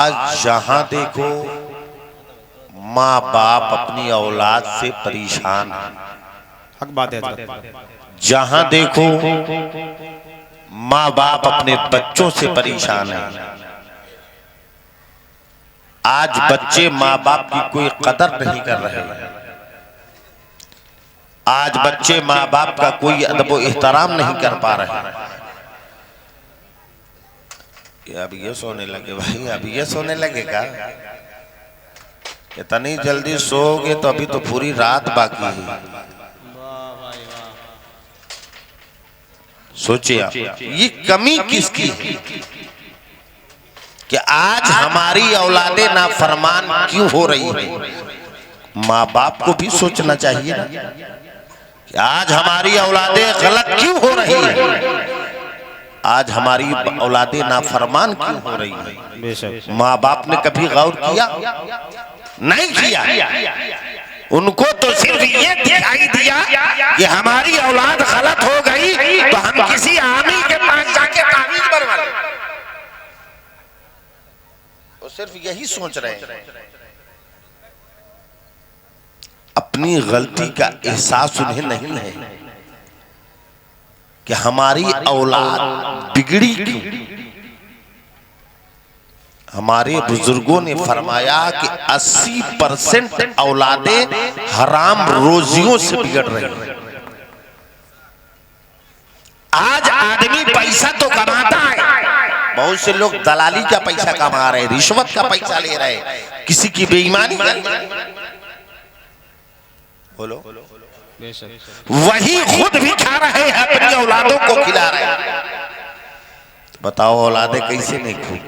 आज जहां देखो माँ बाप अपनी औलाद से परेशान है। हक बात है। जहां देखो माँ बाप अपने बच्चों से परेशान है। आज बच्चे माँ बाप की कोई कदर नहीं कर रहे हैं। आज बच्चे माँ बाप का कोई अदब व एहतराम नहीं कर पा रहे हैं। अब ये सोने लगे भाई, अब ये सोने लगेगा। इतनी जल्दी सोओगे तो अभी तो पूरी रात बाकी है। सोचिए आप, ये कमी किसकी है कि आज हमारी औलादे नाफरमान क्यों हो रही है? माँ बाप को भी सोचना चाहिए ना कि आज हमारी औलादे गलत क्यों हो रही है, आज हमारी औलादे नाफरमान क्यों हो रही है। माँ बाप ने कभी गौर किया? नहीं किया। उनको तो सिर्फ ये दिखाई दिया कि हमारी औलाद गलत हो गई तो हम किसी आमी के पास जाके तावीज़ बनवा लें। वो सिर्फ यही सोच रहे हैं। अपनी गलती का एहसास उन्हें नहीं है कि हमारी औलाद बिगड़ी क्यों। हमारे बुजुर्गों ने फरमाया कि 80% औलादें हराम रोजियों से बिगड़ रही हैं। आज आदमी पैसा तो कमाता है, बहुत से लोग दलाली का पैसा कमा रहे, रिश्वत का पैसा ले रहे, किसी की बेईमानी बोलो, वही खुद भी खा रहे हैं, अपनी औलादों को खिला रहे हैं। बताओ औलादे कैसे नहीं खूब,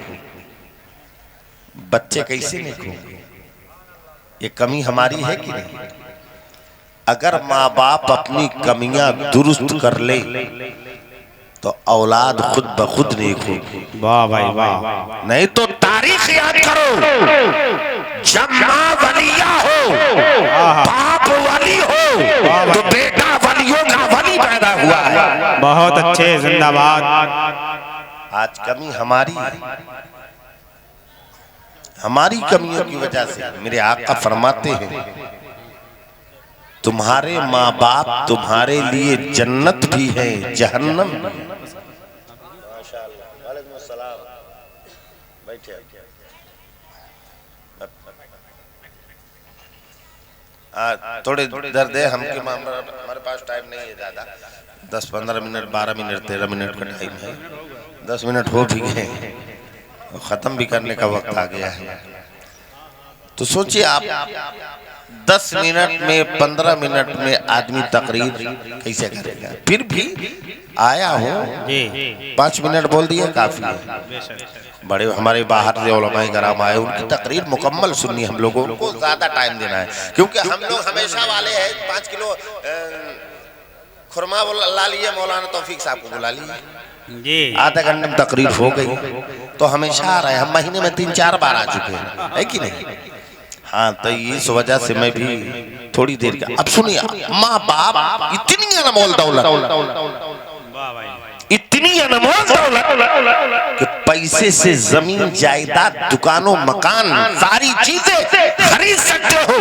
बच्चे कैसे नहीं खूब? ये कमी हमारी है कि नहीं? अगर माँ बाप अपनी कमियां दुरुस्त कर ले तो औलाद खुद ब खुद नहीं खूब। वाह भाई वाह। नहीं तो तारीख याद करो, जब माँ वलिया हो, बाप वली हो, तो बेटा वलियों का वली पैदा हुआ है। बहुत अच्छे, जिंदाबाद। आज कमी हमारी है, हमारी कमियों की वजह से। मेरे आका फरमाते हैं तुम्हारे माँ बाप तुम्हारे लिए जन्नत भी है, जहन्नम भी है। थोड़े दर्द है हमके, हमारे पास टाइम नहीं है ज्यादा, 10-15 मिनट 12 मिनट 13 मिनट का टाइम है। 10 मिनट हो भी गए, खत्म भी करने का वक्त आ गया है। तो सोचिए आप, 10 मिनट में 15 मिनट में आदमी तकरीर कैसे करेगा? फिर भी आया हूँ, 5 मिनट बोल दिए काफी है। बड़े हमारे बाहर से उलमाए कराम आए, उनकी तकरीर मुकम्मल सुननी, हम लोगों को ज्यादा टाइम देना है, क्योंकि हम लोग हमेशा वाले हैं 5 किलो खुरमा ला लिए, मौलाना तौफीक साहब को बुला लिए, आधा घंटे में तकरीर हो गई, तो हमेशा आ रहे हैं। हम महीने में 3-4 बार आ चुके हैं, है कि नहीं? हाँ, तो इस वजह से मैं भी थोड़ी देर का। अब सुनिए, माँ बाप इतनी अनमोल दौलत, इतनी अनमोल दौलत कि पैसे से जमीन जायदाद दुकानों मकान सारी चीजें खरीद सकते हो।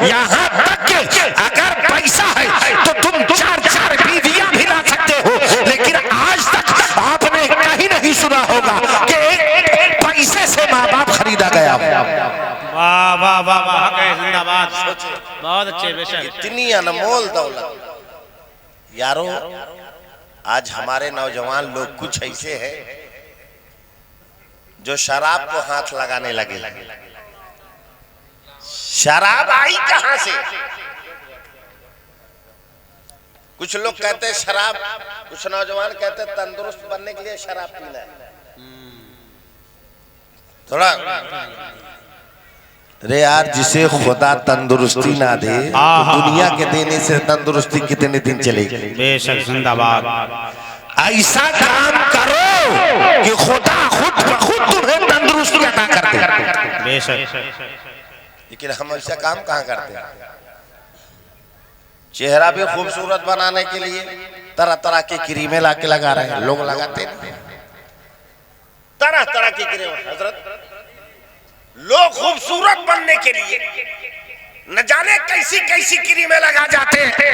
यहाँ तक कि अगर पैसा है तो तुम 4-4 बीवियां भी ला सकते हो। लेकिन आज तक आपने कहीं नहीं सुना होगा कि एक पैसे से माँ बाप खरीदा गया। वाह वाह वाह वाह, जिंदाबाद। बहुत अच्छे, बेशक। इतनी अनमोल दौलत यारो। आज हमारे नौजवान लोग कुछ ऐसे हैं जो शराब को हाथ लगाने लगे। शराब आई कहां से? कुछ लोग कहते हैं शराब, कुछ नौजवान कहते हैं तंदुरुस्त बनने के लिए शराब पीना है। थोड़ा अरे यार, जिसे खुदा तंदुरुस्ती ना दे तो दुनिया के देने से तंदुरुस्ती कितने दिन चलेगी? बेशक, जिंदाबाद। ऐसा काम करो कि खुदा खुद ब खुद तुम्हें तंदुरुस्ती अता कर दे। बेशक। लेकिन हम ऐसा काम कहाँ करते हैं? चेहरा भी खूबसूरत बनाने के लिए तरह तरह की क्रीमें लाके लगा रहे हैं। लोग लगाते हैं तरह तरह की क्रीम। हजरत लोग खूबसूरत बनने के लिए न जाने कैसी कैसी क्रीमें लगा जाते हैं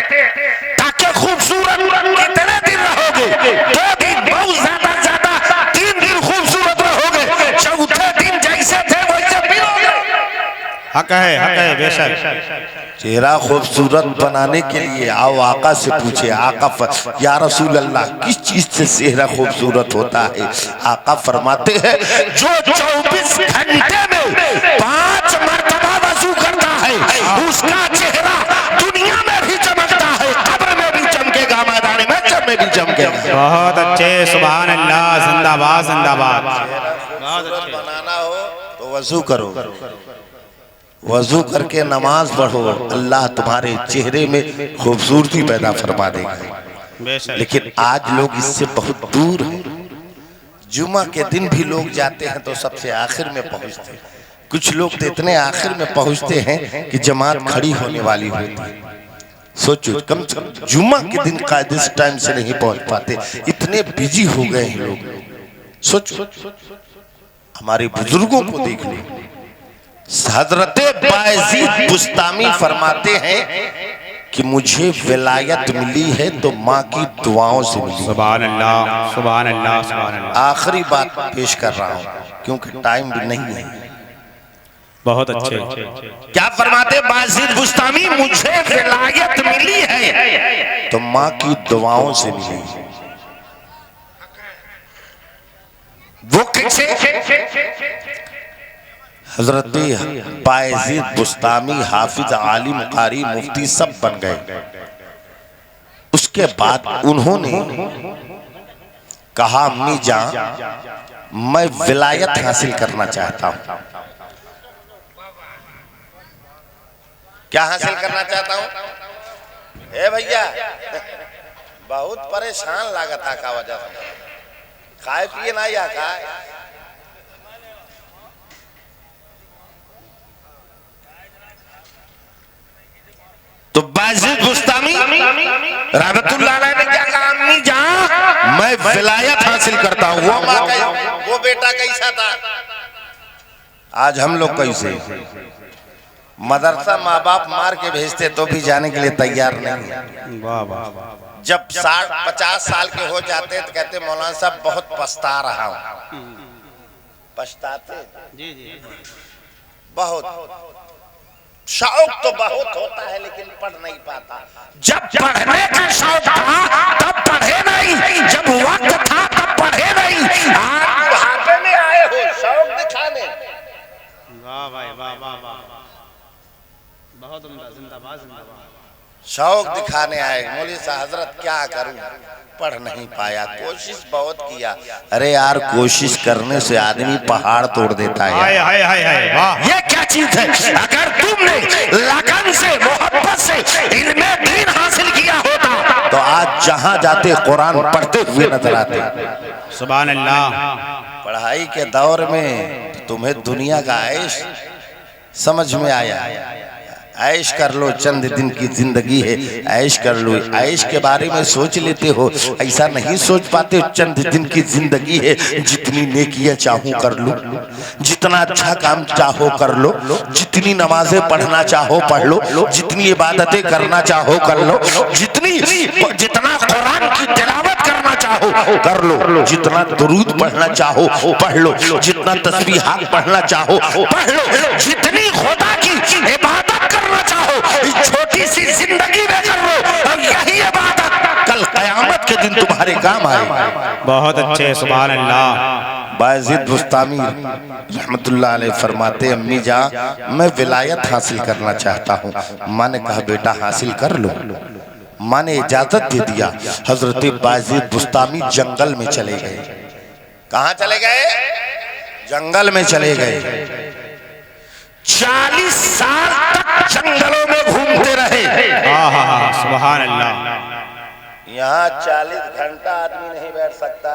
ताकि खूबसूरत कितने दिन रहोगे, 2 दिन बहुत ज्यादा 3 दिन खूबसूरत रहोगे, चौथे दिन जैसे थे वैसे मिलोगे। हक है बेशक। चेहरा खूबसूरत बनाने के लिए आओ आका से पूछे, आका या रसूल अल्लाह किस चीज से चेहरा खूबसूरत होता है? आका फरमाते हैं जो 24 घंटे में 5 मरतबा वजू करता है उसका चेहरा दुनिया में भी चमकता है, कब्र में भी चमकेगा, मैदान महशर में भी चमकेगा। बहुत अच्छे, सुभान अल्लाह, जिंदाबाद जिंदाबाद। बहुत अच्छे। बनाना हो तो वजू करो, वजू करके नमाज पढ़ो, अल्लाह तुम्हारे चेहरे में खूबसूरती पैदा फरमा देगा। लेकिन आज लोग इससे बहुत दूर हैं। जुमा के दिन भी लोग जाते हैं तो सबसे आखिर में पहुंचते हैं। कुछ लोग तो इतने आखिर में पहुंचते हैं कि जमात खड़ी होने वाली होती है। सोचो कम से कम जुमा के दिन कायदे से टाइम से नहीं पहुंच पाते, इतने बिजी हो गए हैं लोग। सोचो हमारे बुजुर्गों को देख लो, हजरत बायजीद बुस्तामी फरमाते हैं कि मुझे विलायत मिली है तो माँ की दुआओं से मिली। सुभान अल्लाह, सुभान अल्लाह, सुभान अल्लाह। आखिरी बात पेश कर रहा हूँ क्योंकि टाइम भी नहीं है। बहुत अच्छे। क्या फरमाते बायजीद बुस्तामी, मुझे विलायत मिली है तो माँ की दुआओं से मिली। वो कैसे? हजरत बायजीद बुस्तामी हाफिज, आलिम, कारी, मुफ्ती सब बन गए। उसके बाद उन्होंने कहा अम्मी जान मैं विलायत हासिल करना चाहता हूं। क्या हासिल करना चाहता हूं? ए भैया बहुत परेशान लागता का वजह से खाए पिए ना या खाए। तो बायजीद बुस्तामी रहमतुल्लाह अलैह ने क्या कहा? अम्मी जान मैं विलायत हासिल करता हूं। वो बेटा कैसा था? आज हम लोग कैसे? मदरसा माँ बाप मार के भेजते तो भी जाने के लिए तैयार नहीं है। वाह वाह। जब 60-50 साल के हो जाते तो कहते मौलाना साहब बहुत पछता रहा हूं। पछताते जी जी। बहुत शौक तो बहुत होता है लेकिन पढ़ नहीं पाता। जब पढ़ने का शौक था तब पढ़े नहीं, जब वक्त था तब पढ़े नहीं। आज बुढ़ापे में आए हो शौक दिखाने। वाह भाई वाह वाह वाह, बहुत उम्दा, जिंदाबाद जिंदाबाद। शौक दिखाने आए। मौलवी साहब हजरत क्या करूं, पढ़ नहीं पाया, कोशिश बहुत किया। अरे यार कोशिश करने से आदमी पहाड़ तोड़ देता है। हाय हाय हाय हाय वाह। ये क्या चीज है? अगर तुमने लगन से मोहब्बत से इल्मे दीन हासिल किया होता तो आज जहां जाते कुरान पढ़ते हुए नजर आते। सुभान अल्लाह। पढ़ाई के दौर में तुम्हें दुनिया का ऐश समझ में आया। ऐश कर लो, चंद दिन की जिंदगी है, ऐश कर लो। ऐश के बारे में सोच लेते हो, ऐसा नहीं सोच पाते। चंद दिन की जिंदगी है, जितनी नेकियां चाहो कर लो, जितना अच्छा काम चाहो कर लो, जितनी नमाजें पढ़ना चाहो पढ़ लो, जितनी इबादतें करना चाहो कर लो, जितना कुरान की तिलावत करना चाहो कर लो, जितना दुरूद पढ़ना चाहो पढ़ लो, जितना तस्बीहात पढ़ना चाहो पढ़ लो, जितनी खुदा की इबादत करना चाहो छोटी सी जिंदगी में कर लो। और यही इबादत कल कयामत के दिन तुम्हारे काम आए। बहुत अच्छे, सुभान अल्लाह। बायजीद बुस्तामी रहमतुल्लाह अलैह फरमाते अम्मी जान मैं विलायत हासिल करना चाहता हूँ। माँ ने कहा बेटा हासिल कर लो। माँ ने इजाजत दे दिया। हजरत बायजीद बुस्तामी जंगल में चले गए। कहाँ चले गए? जंगल में चले गए। 40 साल तक जंगलों में घूमते रहे। सुभान अल्लाह। यहाँ 40 घंटा आदमी नहीं बैठ सकता।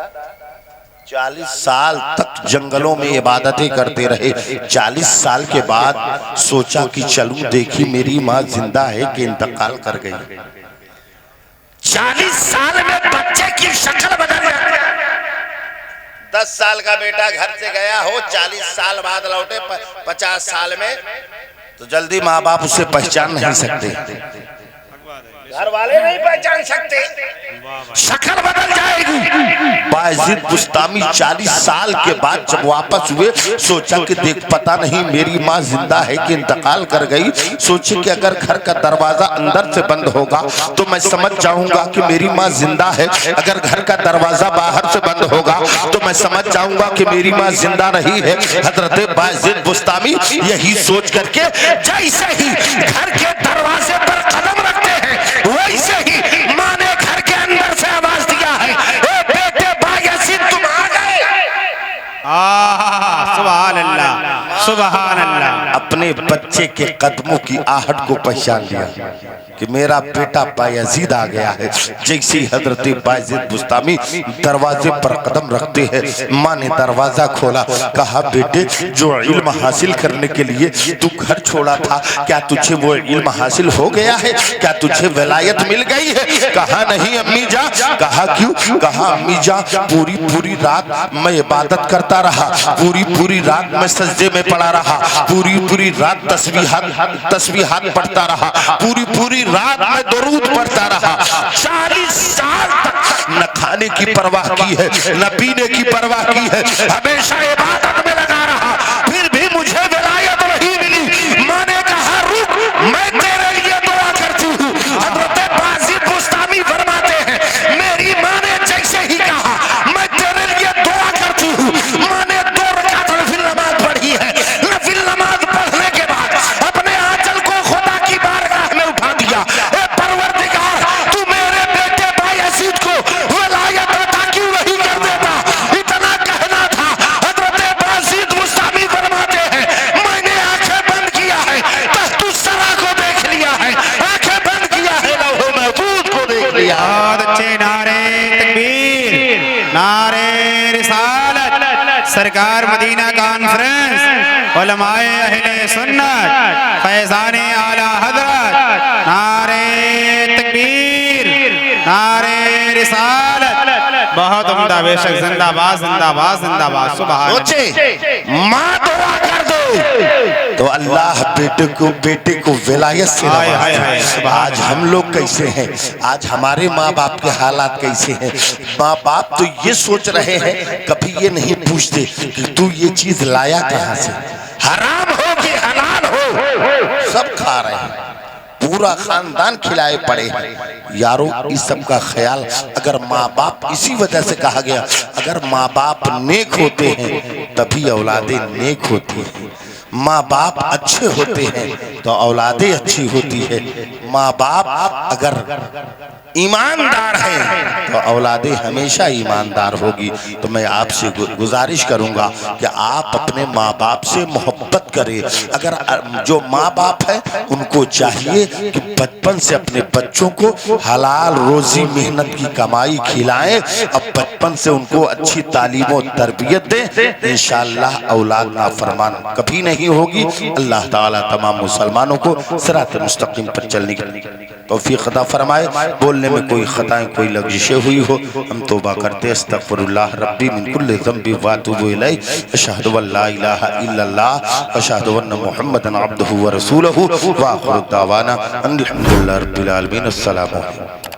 40 साल तक जंगलों में इबादतें करते रहे। 40 साल के बाद सोचा कि चलूं देखी मेरी माँ जिंदा है कि इंतकाल कर गई। 40 साल में बच्चे की शक्ल बदल जाती है। 10 साल का बेटा घर से गया हो, 40 साल बाद लौटे 50 साल में, तो जल्दी माँ बाप उसे पहचान नहीं सकते, घर वाले नहीं पहचान सकते, शक्ल बदल जाएगी। बायजीद बुस्तामी 40 साल के बाद जब वापस हुए, सोचा कि देख पता नहीं मेरी माँ जिंदा है कि इंतकाल कर गई। सोचे कि अगर घर का दरवाजा अंदर से बंद होगा तो मैं समझ जाऊंगा कि मेरी माँ जिंदा है, अगर घर का दरवाजा बाहर से बंद होगा तो मैं समझ जाऊंगा कि मेरी माँ जिंदा नहीं है। हजरत बायजीद बुस्तामी यही सोच करके जैसे ही घर के दरवाजे पर कदम रखते हैं, वैसे ही माँ ने घर के अंदर से आवाज दिया है, ए बेटे बायजीद तुम आ गए। सुभान अल्लाह, सुभान अल्लाह। अपने बच्चे के कदमों की आहट को पहचान लिया कि मेरा बेटा बायजीद आ गया है। जैसे हजरत बायजीद बुस्तामी दरवाजे पर कदम रखते हैं, माँ ने दरवाजा खोला, कहा बेटे जो इल्म हासिल करने के लिए तू घर छोड़ा था, क्या तुझे वो इल्म हासिल हो गया है? क्या तुझे विलायत मिल गई है? कहा नहीं अम्मी जान। कहा क्यों? कहा अम्मी जान पूरी पूरी रात मैं इबादत करता रहा, पूरी पूरी रात मैं सजदे में पड़ा रहा, पूरी पूरी रात तस्बीहात पढ़ता रहा, पूरी पूरी रात में दुरूद पढ़ता रहा। 40 साल तक न खाने की परवाह की है, न पीने की परवाह की है, हमेशा इबादत में लगा रहा, फिर भी मुझे विलायत नहीं मिली। माँ ने कहा रुक, मैं तेरे लिए दुआ करती हूँ। हज़रत बायजीद बुस्तामी फरमाते हैं मेरी माँ ने जैसे ही कहा मैं तेरे लिए दुआ करती हूँ, माँ ने 2 रकात नफिल नमाज पढ़ी है। नफिल नमाज पढ़ने के बाद अपने आंचल को खुदा की बारगाह में उठा दिया, ए परवरदिगार तू मेरे बेटे बायजीद को विलायत अता क्यों नहीं कर देता? इतना कहना था। हज़रत बायजीद बुस्तामी फरमाते हैं मैंने आंखें बंद किया है, तख्तुस्सरा को देख लिया है, आंखें बंद किया है, लौह महफूज को देख लिया। बहुत अच्छे नारे तकबीर, नारे रिसालत, सरकार मदीना कॉन्फ्रेंस, उलमाए अहले सुन्नत, फैजाने आला हजरत, नारे तकबीर, नारे रिसालत। बहुत उम्दा, बेशक, जिंदाबाद जिंदाबाद जिंदाबाद। सुभान अल्लाह। माँ दुआ कर दो तो अल्लाह बेटे को विलायत से नवाज़े। आज हम लोग कैसे हैं? आज हमारे माँ बाप के हालात कैसे हैं? माँ बाप तो ये सोच रहे हैं, कभी ये नहीं पूछते कि तू ये चीज लाया कहाँ से, हराम हो कि हलाल हो, सब खा रहे हैं, पूरा खानदान खिलाए पड़े हैं। यारों इस सब का ख्याल, अगर माँ बाप, इसी वजह से कहा गया अगर माँ बाप नेक होते हैं तभी औलादें नेक होती हैं, माँ बाप अच्छे होते हैं तो औलादें अच्छी होती है, माँ बाप अगर ईमानदार हैं तो औलादें हमेशा ईमानदार होगी। तो मैं आपसे गुजारिश करूंगा कि आप अपने माँ बाप से मोहब्बत करें। अगर जो माँ बाप है उनको चाहिए कि बचपन से अपने बच्चों को हलाल रोजी मेहनत की कमाई खिलाएं, अब बचपन से उनको अच्छी तालीम और तरबियत दें, इंशाअल्लाह औलाद नाफरमान कभी नहीं होगी। अल्लाह ताला तमाम मुसलमानों को सिरात मुस्तकीम पर चलने की तौफीक अता फरमाए। बोलने में कोई खताएं, कोई लग़ज़िशें हुई हो, हम तौबा करते अस्तग़फिरुल्लाह रब्बी मिन कुल्लि ज़ंबि व अतूबु इलैहि, अशहदु अल्ला इलाहा इल्लल्लाह व अशहदु अन्ना मुहम्मदन अब्दुहु व रसूलुहु व आखिरु दावाना अनिल हम्दुलिल्लाहि रब्बिल आलमीन। अस्सलामु अलैकुम।